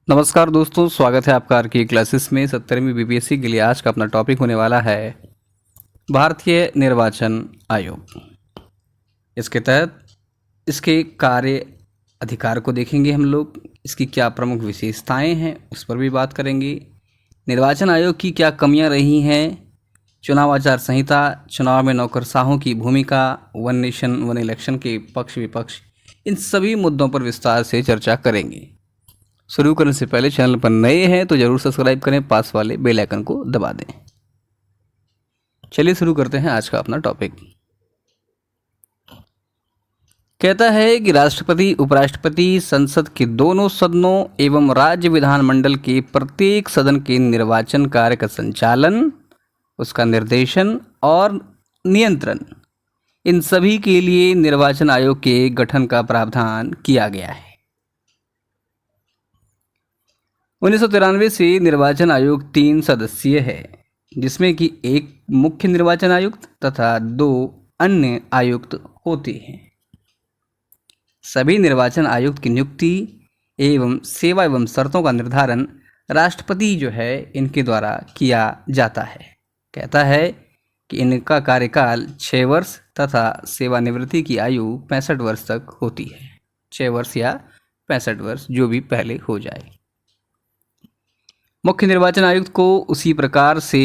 नमस्कार दोस्तों, स्वागत है आपका आर की क्लासेस में। 17वीं बीपीएससी के लिए आज का अपना टॉपिक होने वाला है भारतीय निर्वाचन आयोग। इसके तहत इसके कार्य अधिकार को देखेंगे हम लोग, इसकी क्या प्रमुख विशेषताएं हैं उस पर भी बात करेंगे। निर्वाचन आयोग की क्या कमियां रही हैं, चुनाव आचार संहिता, चुनाव में नौकरशाहों की भूमिका, वन नेशन वन इलेक्शन के पक्ष विपक्ष, इन सभी मुद्दों पर विस्तार से चर्चा करेंगे। शुरू करने से पहले चैनल पर नए हैं तो जरूर सब्सक्राइब करें, पास वाले बेल आइकन को दबा दें। चलिए शुरू करते हैं आज का अपना टॉपिक। कहता है कि राष्ट्रपति, उपराष्ट्रपति, संसद के दोनों सदनों एवं राज्य विधानमंडल के प्रत्येक सदन के निर्वाचन कार्य का संचालन, उसका निर्देशन और नियंत्रण, इन सभी के लिए निर्वाचन आयोग के गठन का प्रावधान किया गया है। 1993 से निर्वाचन आयोग 3 सदस्यीय है, जिसमें कि एक मुख्य निर्वाचन आयुक्त तथा 2 अन्य आयुक्त होते हैं। सभी निर्वाचन आयुक्त की नियुक्ति एवं सेवा एवं शर्तों का निर्धारण राष्ट्रपति जो है इनके द्वारा किया जाता है। कहता है कि इनका कार्यकाल 6 वर्ष तथा सेवानिवृत्ति की आयु 65 वर्ष तक होती है। 6 वर्ष या 65 वर्ष, जो भी पहले हो जाए। मुख्य निर्वाचन आयुक्त को उसी प्रकार से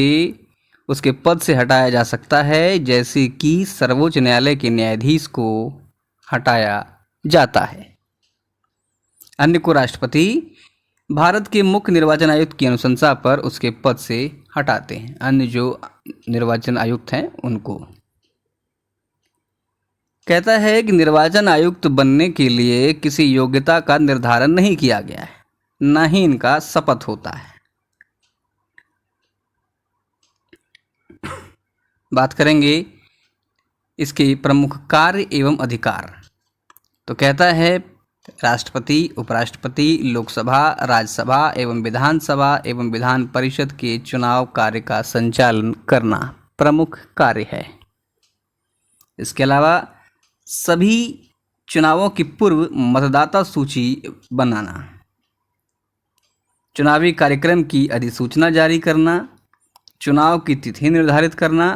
उसके पद से हटाया जा सकता है जैसे कि सर्वोच्च न्यायालय के न्यायाधीश को हटाया जाता है। अन्य को राष्ट्रपति भारत के मुख्य निर्वाचन आयुक्त की अनुशंसा पर उसके पद से हटाते हैं। अन्य जो निर्वाचन आयुक्त हैं उनको। कहता है कि निर्वाचन आयुक्त बनने के लिए किसी योग्यता का निर्धारण नहीं किया गया है, न ही इनका शपथ होता है। बात करेंगे इसके प्रमुख कार्य एवं अधिकार। तो कहता है राष्ट्रपति, उपराष्ट्रपति, लोकसभा, राज्यसभा एवं विधानसभा एवं विधान परिषद के चुनाव कार्य का संचालन करना प्रमुख कार्य है। इसके अलावा सभी चुनावों की पूर्व मतदाता सूची बनाना, चुनावी कार्यक्रम की अधिसूचना जारी करना, चुनाव की तिथि निर्धारित करना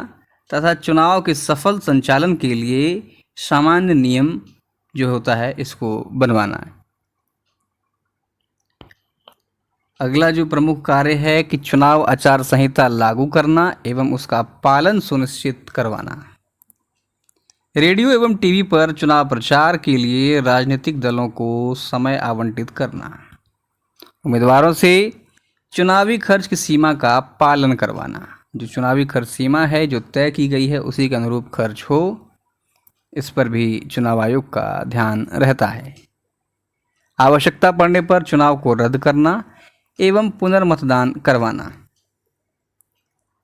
तथा चुनाव के सफल संचालन के लिए सामान्य नियम जो होता है इसको बनवाना है। अगला जो प्रमुख कार्य है कि चुनाव आचार संहिता लागू करना एवं उसका पालन सुनिश्चित करवाना। रेडियो एवं टीवी पर चुनाव प्रचार के लिए राजनीतिक दलों को समय आवंटित करना। उम्मीदवारों से चुनावी खर्च की सीमा का पालन करवाना। जो चुनावी खर्च सीमा है जो तय की गई है उसी के अनुरूप खर्च हो, इस पर भी चुनाव आयोग का ध्यान रहता है। आवश्यकता पड़ने पर चुनाव को रद्द करना एवं पुनर्मतदान करवाना।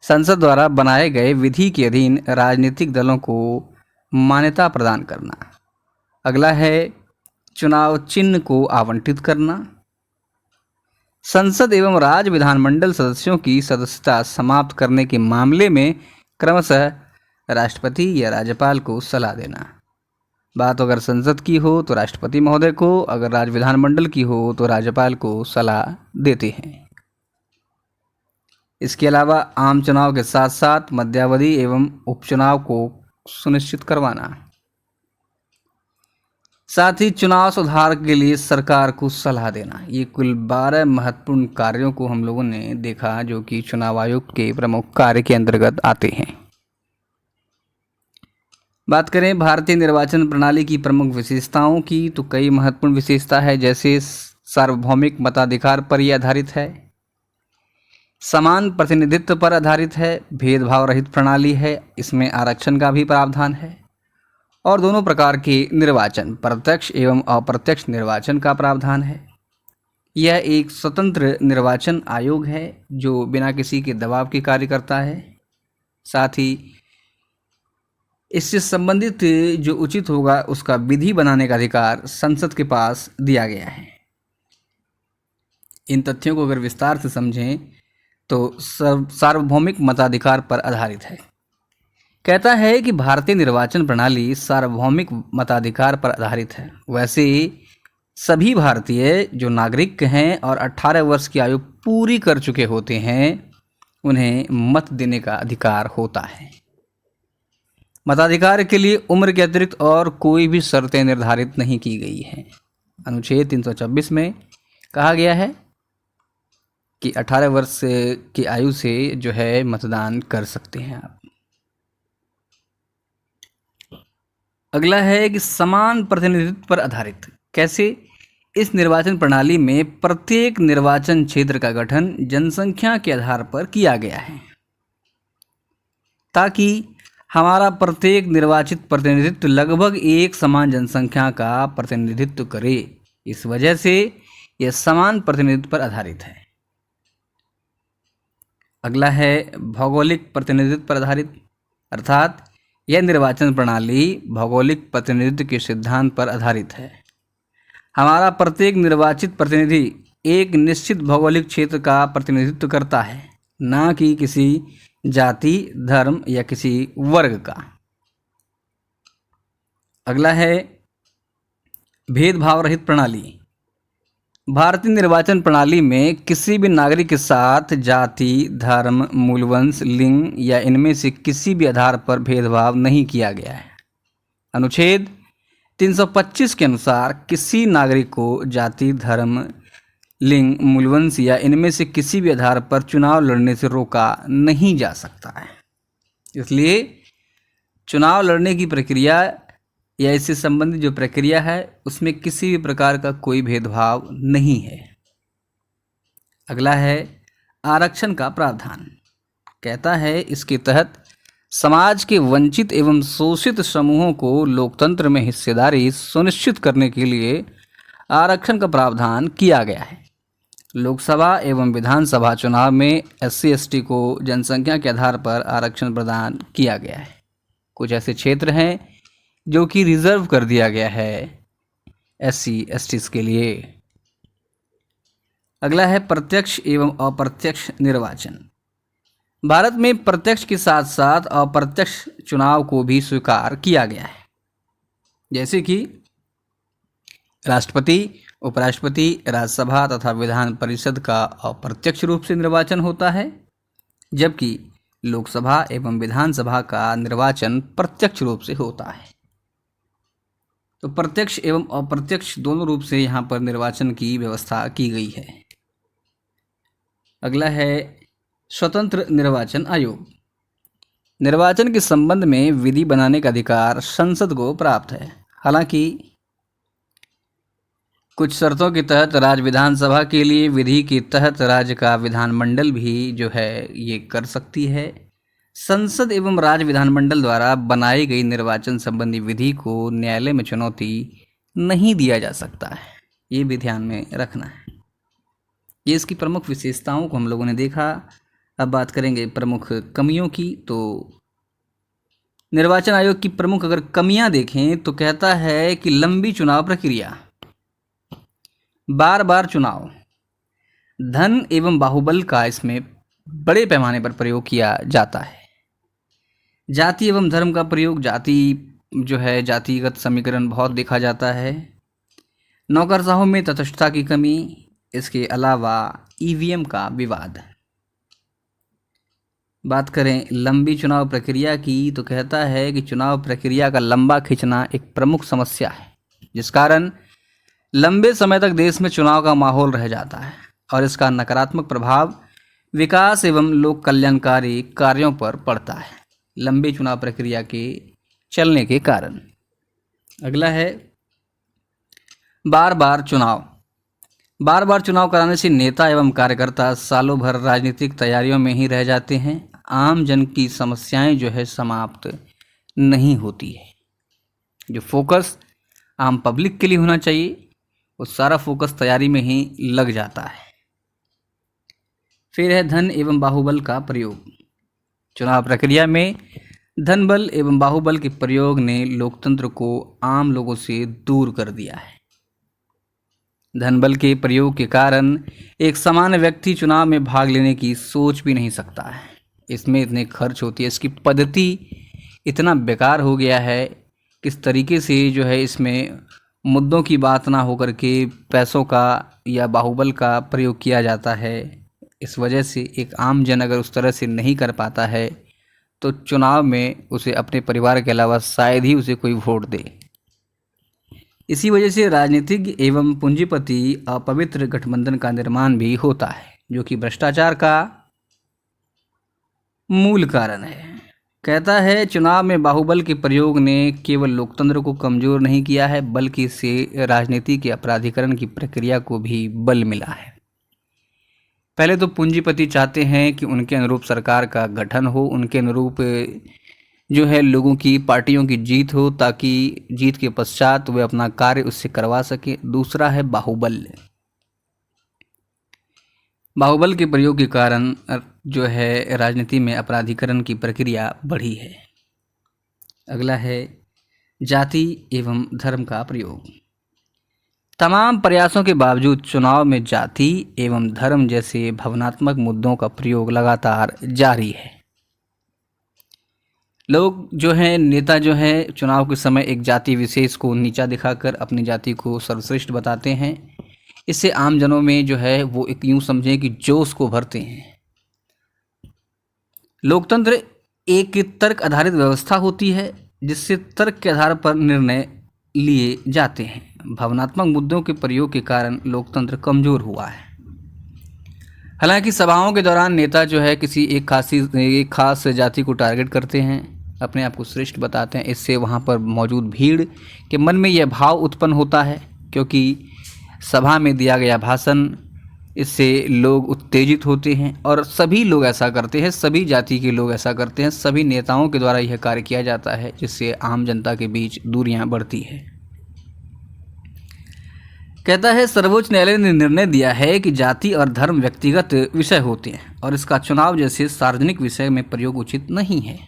संसद द्वारा बनाए गए विधि के अधीन राजनीतिक दलों को मान्यता प्रदान करना। अगला है चुनाव चिन्ह को आवंटित करना। संसद एवं राज्य विधानमंडल सदस्यों की सदस्यता समाप्त करने के मामले में क्रमशः राष्ट्रपति या राज्यपाल को सलाह देना। बात अगर संसद की हो तो राष्ट्रपति महोदय को, अगर राज्य विधानमंडल की हो तो राज्यपाल को सलाह देते हैं। इसके अलावा आम चुनाव के साथ साथ मध्यावधि एवं उपचुनाव को सुनिश्चित करवाना। साथ ही चुनाव सुधार के लिए सरकार को सलाह देना। ये कुल 12 महत्वपूर्ण कार्यों को हम लोगों ने देखा जो कि चुनाव आयोग के प्रमुख कार्य के अंतर्गत आते हैं। बात करें भारतीय निर्वाचन प्रणाली की प्रमुख विशेषताओं की तो कई महत्वपूर्ण विशेषता है, जैसे सार्वभौमिक मताधिकार पर यह आधारित है, समान प्रतिनिधित्व पर आधारित है, भेदभाव रहित प्रणाली है, इसमें आरक्षण का भी प्रावधान है और दोनों प्रकार के निर्वाचन, प्रत्यक्ष एवं अप्रत्यक्ष निर्वाचन का प्रावधान है। यह एक स्वतंत्र निर्वाचन आयोग है जो बिना किसी के दबाव के कार्य करता है। साथ ही इससे संबंधित जो उचित होगा उसका विधि बनाने का अधिकार संसद के पास दिया गया है। इन तथ्यों को अगर विस्तार से समझें तो सार्वभौमिक मताधिकार पर आधारित है। कहता है कि भारतीय निर्वाचन प्रणाली सार्वभौमिक मताधिकार पर आधारित है। वैसे सभी भारतीय जो नागरिक हैं और 18 वर्ष की आयु पूरी कर चुके होते हैं उन्हें मत देने का अधिकार होता है। मताधिकार के लिए उम्र के अतिरिक्त और कोई भी शर्तें निर्धारित नहीं की गई हैं। अनुच्छेद 326 में कहा गया है कि 18 वर्ष की आयु से जो है मतदान कर सकते हैं आप। अगला है कि समान प्रतिनिधित्व पर आधारित। कैसे? इस निर्वाचन प्रणाली में प्रत्येक निर्वाचन क्षेत्र का गठन जनसंख्या के आधार पर किया गया है ताकि हमारा प्रत्येक निर्वाचित प्रतिनिधित्व लगभग एक समान जनसंख्या का प्रतिनिधित्व करे। इस वजह से यह समान प्रतिनिधित्व पर आधारित है। अगला है भौगोलिक प्रतिनिधित्व पर आधारित, अर्थात यह निर्वाचन प्रणाली भौगोलिक प्रतिनिधित्व के सिद्धांत पर आधारित है। हमारा प्रत्येक निर्वाचित प्रतिनिधि एक निश्चित भौगोलिक क्षेत्र का प्रतिनिधित्व करता है, न कि किसी जाति, धर्म या किसी वर्ग का। अगला है भेदभाव रहित प्रणाली। भारतीय निर्वाचन प्रणाली में किसी भी नागरिक के साथ जाति, धर्म, मूलवंश, लिंग या इनमें से किसी भी आधार पर भेदभाव नहीं किया गया है। अनुच्छेद 325 के अनुसार किसी नागरिक को जाति, धर्म, लिंग, मूलवंश या इनमें से किसी भी आधार पर चुनाव लड़ने से रोका नहीं जा सकता है। इसलिए चुनाव लड़ने की प्रक्रिया या इससे संबंधित जो प्रक्रिया है उसमें किसी भी प्रकार का कोई भेदभाव नहीं है। अगला है आरक्षण का प्रावधान। कहता है इसके तहत समाज के वंचित एवं शोषित समूहों को लोकतंत्र में हिस्सेदारी सुनिश्चित करने के लिए आरक्षण का प्रावधान किया गया है। लोकसभा एवं विधानसभा चुनाव में SC/ST को जनसंख्या के आधार पर आरक्षण प्रदान किया गया है। कुछ ऐसे क्षेत्र हैं जो कि रिजर्व कर दिया गया है SC/ST के लिए। अगला है प्रत्यक्ष एवं अप्रत्यक्ष निर्वाचन। भारत में प्रत्यक्ष के साथ साथ अप्रत्यक्ष चुनाव को भी स्वीकार किया गया है, जैसे कि राष्ट्रपति, उपराष्ट्रपति, राज्यसभा तथा विधान परिषद का अप्रत्यक्ष रूप से निर्वाचन होता है, जबकि लोकसभा एवं विधानसभा का निर्वाचन प्रत्यक्ष रूप से होता है। तो प्रत्यक्ष एवं अप्रत्यक्ष दोनों रूप से यहाँ पर निर्वाचन की व्यवस्था की गई है। अगला है स्वतंत्र निर्वाचन आयोग। निर्वाचन के संबंध में विधि बनाने का अधिकार संसद को प्राप्त है। हालांकि कुछ शर्तों के तहत राज्य विधानसभा के लिए विधि के तहत राज्य का विधानमंडल भी जो है ये कर सकती है। संसद एवं राज्य विधानमंडल द्वारा बनाई गई निर्वाचन संबंधी विधि को न्यायालय में चुनौती नहीं दिया जा सकता है। ये भी ध्यान में रखना है। ये इसकी प्रमुख विशेषताओं को हम लोगों ने देखा। अब बात करेंगे प्रमुख कमियों की। तो निर्वाचन आयोग की प्रमुख अगर कमियां देखें तो कहता है कि लंबी चुनाव प्रक्रिया, बार बार चुनाव, धन एवं बाहुबल का इसमें बड़े पैमाने पर प्रयोग किया जाता है। जाति एवं धर्म का प्रयोग, जातिगत समीकरण बहुत देखा जाता है। नौकरशाहों में तटस्थता की कमी, इसके अलावा EVM का विवाद। बात करें लंबी चुनाव प्रक्रिया की तो कहता है कि चुनाव प्रक्रिया का लंबा खिंचना एक प्रमुख समस्या है, जिस कारण लंबे समय तक देश में चुनाव का माहौल रह जाता है और इसका नकारात्मक प्रभाव विकास एवं लोक कल्याणकारी कार्यों पर पड़ता है, लंबी चुनाव प्रक्रिया के चलने के कारण। अगला है बार बार चुनाव। बार बार चुनाव कराने से नेता एवं कार्यकर्ता सालों भर राजनीतिक तैयारियों में ही रह जाते हैं। आम जन की समस्याएं जो है समाप्त नहीं होती है। जो फोकस आम पब्लिक के लिए होना चाहिए वो सारा फोकस तैयारी में ही लग जाता है। फिर है धन एवं बाहुबल का प्रयोग। चुनाव प्रक्रिया में धन बल एवं बाहुबल के प्रयोग ने लोकतंत्र को आम लोगों से दूर कर दिया है। धन बल के प्रयोग के कारण एक सामान्य व्यक्ति चुनाव में भाग लेने की सोच भी नहीं सकता है। इसमें इतने खर्च होती है, इसकी पद्धति इतना बेकार हो गया है, किस तरीके से जो है इसमें मुद्दों की बात ना होकर के पैसों का या बाहुबल का प्रयोग किया जाता है। इस वजह से एक आम जन अगर उस तरह से नहीं कर पाता है तो चुनाव में उसे अपने परिवार के अलावा शायद ही उसे कोई वोट दे। इसी वजह से राजनीतिज्ञ एवं पूंजीपति अपवित्र गठबंधन का निर्माण भी होता है, जो कि भ्रष्टाचार का मूल कारण है। कहता है चुनाव में बाहुबल के प्रयोग ने केवल लोकतंत्र को कमजोर नहीं किया है, बल्कि इससे राजनीति के अपराधीकरण की प्रक्रिया को भी बल मिला है। पहले तो पूंजीपति चाहते हैं कि उनके अनुरूप सरकार का गठन हो, उनके अनुरूप जो है लोगों की पार्टियों की जीत हो, ताकि जीत के पश्चात वे अपना कार्य उससे करवा सके। दूसरा है बाहुबल। बाहुबल के प्रयोग के कारण जो है राजनीति में अपराधीकरण की प्रक्रिया बढ़ी है। अगला है जाति एवं धर्म का प्रयोग। तमाम प्रयासों के बावजूद चुनाव में जाति एवं धर्म जैसे भावनात्मक मुद्दों का प्रयोग लगातार जारी है। लोग जो हैं, नेता जो हैं, चुनाव के समय एक जाति विशेष को नीचा दिखाकर अपनी जाति को सर्वश्रेष्ठ बताते हैं। इससे आम जनों में जो है वो एक यूं समझें कि जोश को भरते हैं। लोकतंत्र एक तर्क आधारित व्यवस्था होती है, जिससे तर्क के आधार पर निर्णय लिए जाते हैं। भावनात्मक मुद्दों के प्रयोग के कारण लोकतंत्र कमजोर हुआ है। हालांकि सभाओं के दौरान नेता जो है किसी एक खास जाति को टारगेट करते हैं, अपने आप को श्रेष्ठ बताते हैं। इससे वहां पर मौजूद भीड़ के मन में यह भाव उत्पन्न होता है, क्योंकि सभा में दिया गया भाषण, इससे लोग उत्तेजित होते हैं और सभी लोग ऐसा करते हैं, सभी जाति के लोग ऐसा करते हैं, सभी नेताओं के द्वारा यह कार्य किया जाता है, जिससे आम जनता के बीच दूरियां बढ़ती है। कहता है सर्वोच्च न्यायालय ने निर्णय दिया है कि जाति और धर्म व्यक्तिगत विषय होते हैं और इसका चुनाव जैसे सार्वजनिक विषय में प्रयोग उचित नहीं है,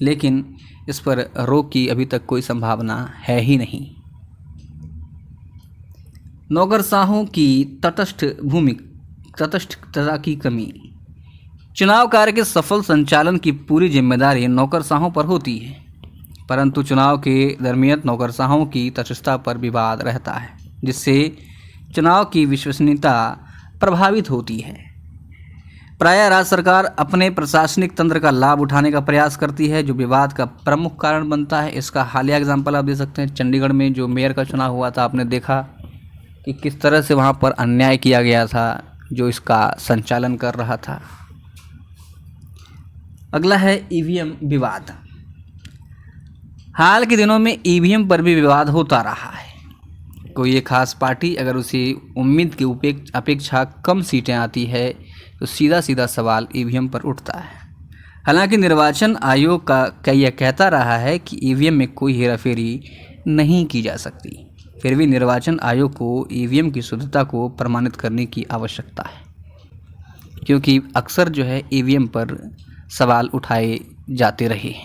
लेकिन इस पर रोक की अभी तक कोई संभावना है ही नहीं। नौकरशाहों की तटस्थता की कमी। चुनाव कार्य के सफल संचालन की पूरी जिम्मेदारी नौकरशाहों पर होती है, परंतु चुनाव के दरमियान नौकरशाहों की तटस्थता पर विवाद रहता है, जिससे चुनाव की विश्वसनीयता प्रभावित होती है। प्रायः राज्य सरकार अपने प्रशासनिक तंत्र का लाभ उठाने का प्रयास करती है, जो विवाद का प्रमुख कारण बनता है। इसका हालिया एग्जाम्पल आप दे सकते हैं। चंडीगढ़ में जो मेयर का चुनाव हुआ था, आपने देखा कि किस तरह से वहाँ पर अन्याय किया गया था जो इसका संचालन कर रहा था। अगला है ईवीएम विवाद। हाल के दिनों में ईवीएम पर भी विवाद होता रहा है। कोई एक खास पार्टी अगर उसे उम्मीद की अपेक्षा कम सीटें आती है तो सीधा सीधा सवाल ईवीएम पर उठता है। हालांकि निर्वाचन आयोग का यह कहता रहा है कि ईवीएम में कोई हेराफेरी नहीं की जा सकती, फिर भी निर्वाचन आयोग को ईवीएम की शुद्धता को प्रमाणित करने की आवश्यकता है, क्योंकि अक्सर जो है ईवीएम पर सवाल उठाए जाते रहे।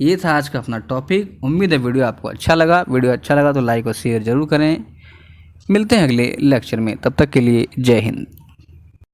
ये था आज का अपना टॉपिक। उम्मीद है वीडियो आपको अच्छा लगा। वीडियो अच्छा लगा तो लाइक और शेयर ज़रूर करें। मिलते हैं अगले लेक्चर में, तब तक के लिए जय हिंद।